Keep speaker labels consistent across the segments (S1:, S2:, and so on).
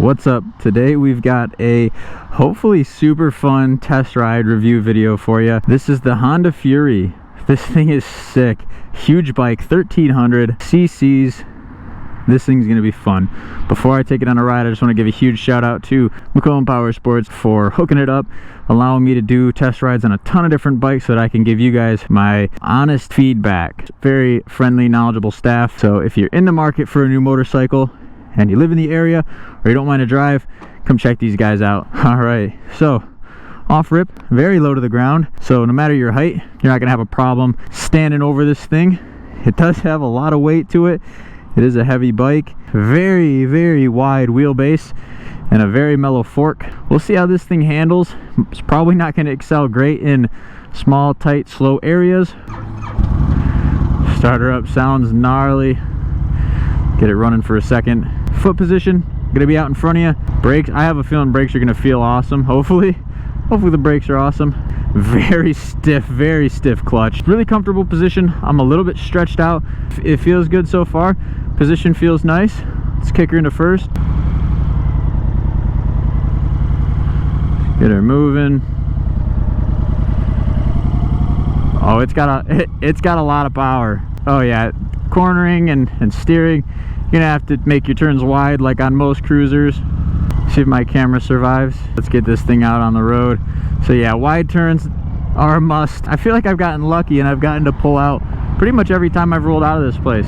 S1: What's up? Today we've got a hopefully super fun test ride review video for you. This is the Honda Fury. This thing is sick. Huge bike, 1300 cc's. This thing's gonna be fun. Before I take it on a ride, I just want to give a huge shout out to Macomb Powersports for hooking it up, allowing me to do test rides on a ton of different bikes so that I can give you guys my honest feedback. Very friendly, knowledgeable staff. So if you're in the market for a new motorcycle and you live in the area or you don't mind to drive, come check these guys out. All right, so off rip, very low to the ground, so no matter your height, you're not gonna have a problem standing over this thing. It does have a lot of weight to it. It is a heavy bike, very wide wheelbase and a very mellow fork. We'll see how this thing handles. It's probably not going to excel great in small, tight, slow areas. Starter up, sounds gnarly. Get it running for a second. Foot position, gonna be out in front of you. Brakes, I have a feeling brakes are gonna feel awesome. Hopefully the brakes are awesome. Very stiff clutch. Really comfortable position. I'm a little bit stretched out. It feels good so far. Position feels nice. Let's kick her into first. Get her moving. Oh, it's got a lot of power. Oh yeah, cornering and steering. You're gonna have to make your turns wide like on most cruisers. See if my camera survives. Let's get this thing out on the road. So yeah, wide turns are a must. I feel like I've gotten lucky and I've gotten to pull out pretty much every time I've rolled out of this place.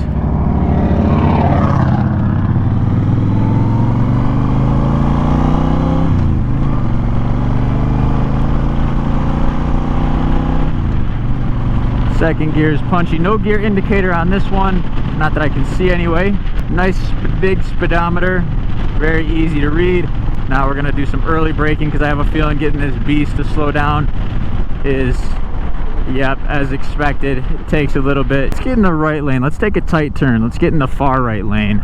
S1: Second gear is punchy. No gear indicator on this one, not that I can see anyway. Nice big speedometer, very easy to read. Now we're gonna do some early braking because I have a feeling getting this beast to slow down is, yep, as expected. It takes a little bit. Let's get in the right lane. Let's take a tight turn. Let's get in the far right lane.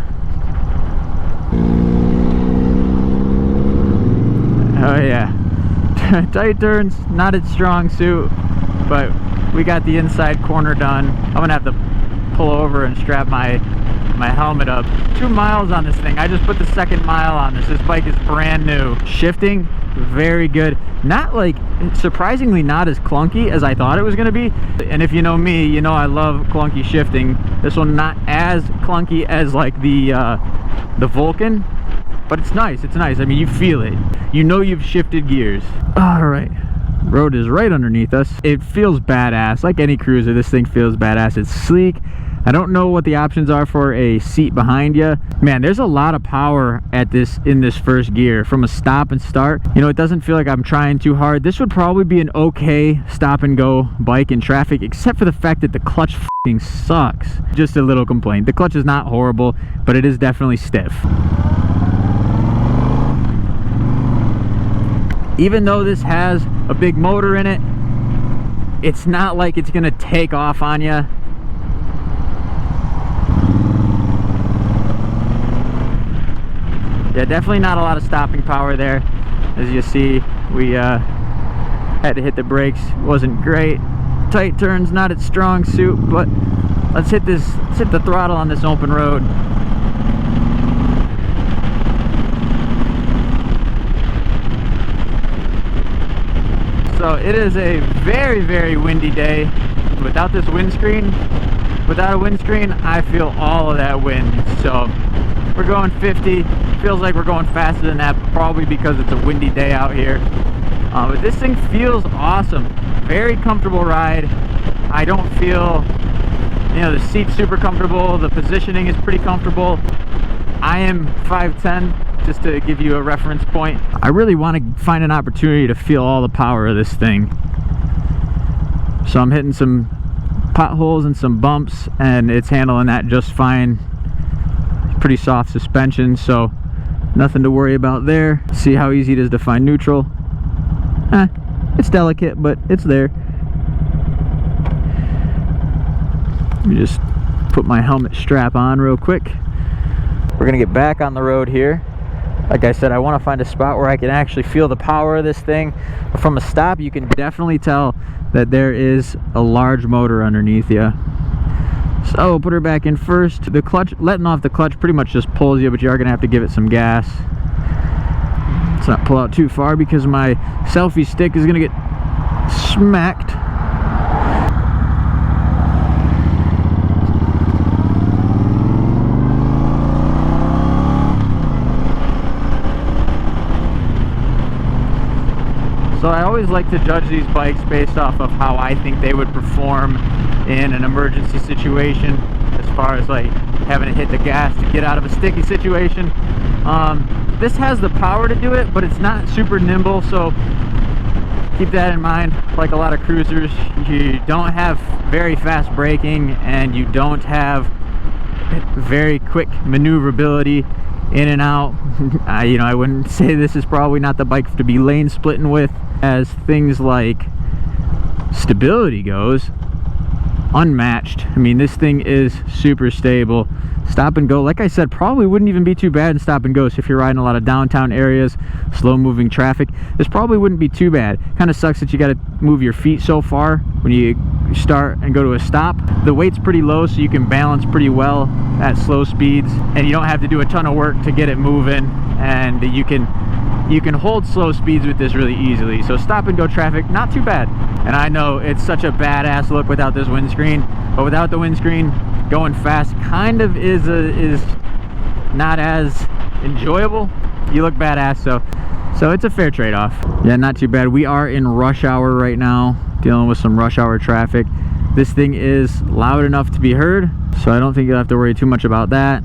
S1: Oh yeah. Tight turns, not its strong suit, but we got the inside corner done. I'm gonna have to pull over and strap my helmet up. 2 miles on this thing. I just put the second mile on this. This bike is brand new. Shifting, very good. Not like, surprisingly not as clunky as I thought it was gonna be. And if you know me, you know I love clunky shifting. This one not as clunky as like the Vulcan, but it's nice. It's nice. I mean, you feel it. You know you've shifted gears. All right. Road is right underneath us. It feels badass. Like any cruiser, this thing feels badass. It's sleek. I don't know what the options are for a seat behind you. Man, there's a lot of power in this first gear from a stop and start. You know, it doesn't feel like I'm trying too hard. This would probably be an okay stop and go bike in traffic, except for the fact that the clutch f***ing sucks. Just a little complaint. The clutch is not horrible, but it is definitely stiff. Even though this has a big motor in it, it's not like it's gonna take off on you. Yeah, definitely not a lot of stopping power there. As you see, we had to hit the brakes. Wasn't great. Tight turns, not its strong suit, but let's hit the throttle on this open road. So it is a very windy day. Without this windscreen, without a windscreen, I feel all of that wind. So we're going 50. Feels like we're going faster than that, probably because it's a windy day out here. But this thing feels awesome. Very comfortable ride. I don't feel, you know, the seat's super comfortable. The positioning is pretty comfortable. I am 5'10", just to give you a reference point. I really want to find an opportunity to feel all the power of this thing. So I'm hitting some potholes and some bumps, and it's handling that just fine. Pretty soft suspension, so nothing to worry about there. See how easy it is to find neutral. It's delicate, but it's there. Let me just put my helmet strap on real quick. We're gonna get back on the road here. Like I said, I want to find a spot where I can actually feel the power of this thing. From a stop, you can definitely tell that there is a large motor underneath you. So put her back in first. The clutch, letting off the clutch pretty much just pulls you, but you are gonna have to give it some gas. Let's not pull out too far because my selfie stick is gonna get smacked. So I always like to judge these bikes based off of how I think they would perform in an emergency situation, as far as like having to hit the gas to get out of a sticky situation. This has the power to do it, but it's not super nimble, so keep that in mind. Like a lot of cruisers, you don't have very fast braking and you don't have very quick maneuverability in and out. You know, I wouldn't say this is probably not the bike to be lane splitting with. As things like stability goes, unmatched. I mean, this thing is super stable. Stop and go, like I said, probably wouldn't even be too bad in stop and go. So if you're riding a lot of downtown areas, slow moving traffic, this probably wouldn't be too bad. Kind of sucks that you got to move your feet so far when you start and go to a stop. The weight's pretty low, so you can balance pretty well at slow speeds, and you don't have to do a ton of work to get it moving, and you can hold slow speeds with this really easily. So stop and go traffic, not too bad. And I know it's such a badass look without this windscreen, but without the windscreen, going fast kind of is not as enjoyable. You look badass, so it's a fair trade-off. Yeah, not too bad. We are in rush hour right now, dealing with some rush hour traffic. This thing is loud enough to be heard, so I don't think you'll have to worry too much about that.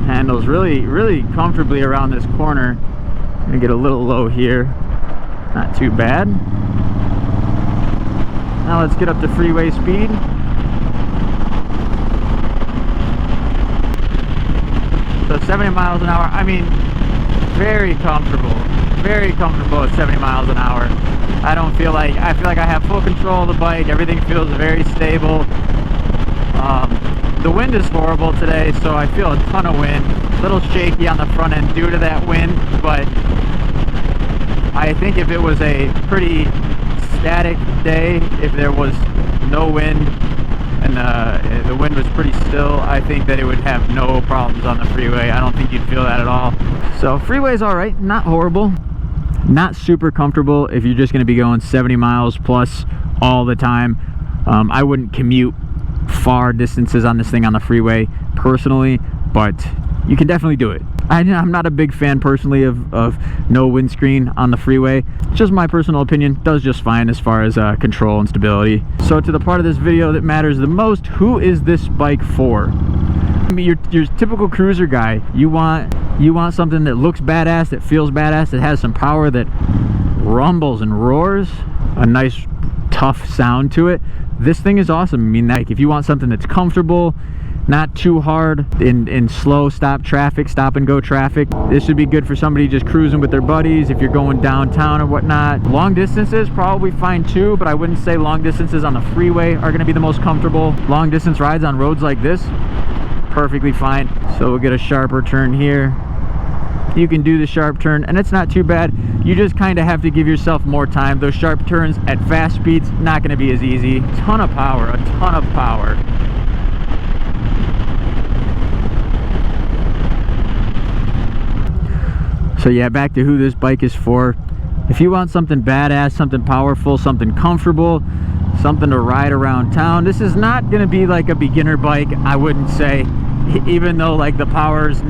S1: Handles really comfortably around this corner. I'm gonna get a little low here, not too bad. Now let's get up to freeway speed. So 70 miles an hour, I mean, very comfortable at 70 miles an hour. I feel like I have full control of the bike. Everything feels very stable. The wind is horrible today, so I feel a ton of wind. A little shaky on the front end due to that wind, but I think if it was a pretty static day, if there was no wind and the wind was pretty still, I think that it would have no problems on the freeway. I don't think you'd feel that at all. So freeway's all right, not horrible, not super comfortable if you're just going to be going 70 miles plus all the time. I wouldn't commute far distances on this thing on the freeway personally, but you can definitely do it. I'm not a big fan personally of no windscreen on the freeway. It's just my personal opinion. Does just fine as far as control and stability. So to the part of this video that matters the most, who is this bike for? I mean, your typical cruiser guy. You want something that looks badass, that feels badass, that has some power, that rumbles and roars, a nice tough sound to it. This thing is awesome. I mean, like, if you want something that's comfortable, not too hard in slow stop and go traffic, this should be good for somebody just cruising with their buddies. If you're going downtown or whatnot, long distances probably fine too, but I wouldn't say long distances on the freeway are going to be the most comfortable. Long distance rides on roads like this, perfectly fine. So we'll get a sharper turn here. You can do the sharp turn and it's not too bad. You just kind of have to give yourself more time. Those sharp turns at fast speeds, not going to be as easy. A ton of power. So yeah, back to who this bike is for. If you want something badass, something powerful, something comfortable, something to ride around town, this is not going to be like a beginner bike, I wouldn't say. Even though like the powers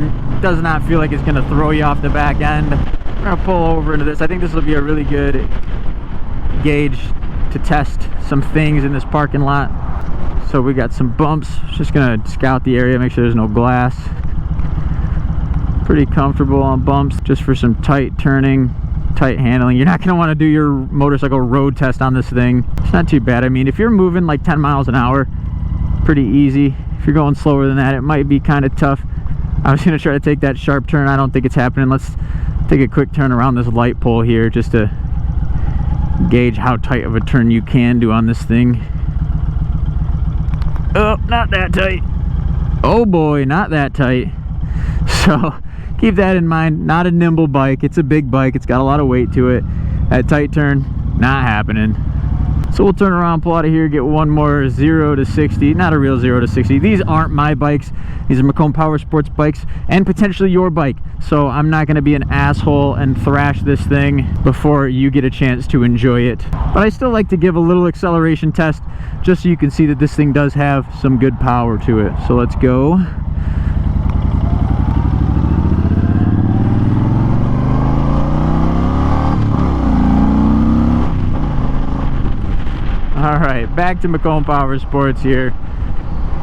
S1: does not feel like it's going to throw you off the back end. We're going to pull over into this. I think this will be a really good gauge to test some things in this parking lot. So we got some bumps. Just going to scout the area, make sure there's no glass. Pretty comfortable on bumps, just for some tight turning, tight handling. You're not going to want to do your motorcycle road test on this thing. It's not too bad. I mean, if you're moving like 10 miles an hour, pretty easy. If you're going slower than that, it might be kind of tough. I was going to try to take that sharp turn. I don't think it's happening. Let's take a quick turn around this light pole here just to gauge how tight of a turn you can do on this thing. Oh, not that tight. Oh boy, not that tight. So keep that in mind. Not a nimble bike. It's a big bike. It's got a lot of weight to it. That tight turn, not happening. So we'll turn around, pull out of here, get one more 0 to 60. Not a real 0 to 60. These aren't my bikes. These are Macomb Powersports bikes and potentially your bike. So I'm not going to be an asshole and thrash this thing before you get a chance to enjoy it. But I still like to give a little acceleration test just so you can see that this thing does have some good power to it. So let's go. All right, back to Macomb Powersports here.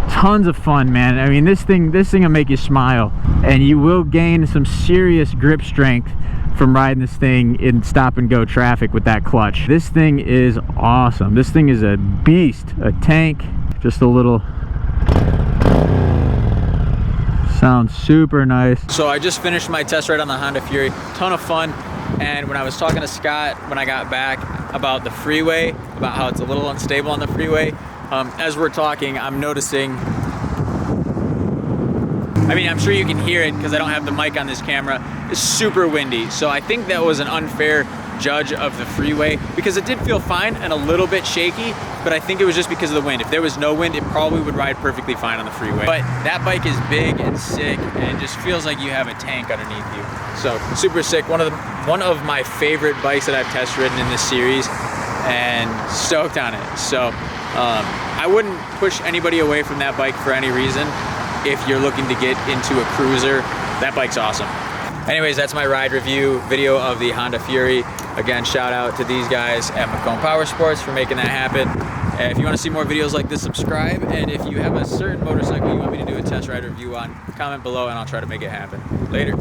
S1: Tons of fun, man. I mean, this thing will make you smile, and you will gain some serious grip strength from riding this thing in stop and go traffic with that clutch. This thing is awesome. This thing is a beast, a tank. Just a little sounds super nice. So I just finished my test ride on the Honda Fury. Ton of fun. And when I was talking to Scott when I got back about the Freeway, about how it's a little unstable on the freeway, as we're talking, I'm noticing, I mean, I'm sure you can hear it because I don't have the mic on this camera, it's super windy. So I think that was an unfair judge of the Freeway because it did feel fine and a little bit shaky, but I think it was just because of the wind. If there was no wind, it probably would ride perfectly fine on the freeway. But that bike is big and sick and it just feels like you have a tank underneath you. So super sick. One of my favorite bikes that I've test ridden in this series, and stoked on it. So I wouldn't push anybody away from that bike for any reason. If you're looking to get into a cruiser, that bike's awesome. Anyways, that's my ride review video of the Honda Fury. Again, shout out to these guys at Macomb Powersports for making that happen. And if you want to see more videos like this, subscribe. And if you have a certain motorcycle you want me to do a test ride review on, comment below and I'll try to make it happen. Later.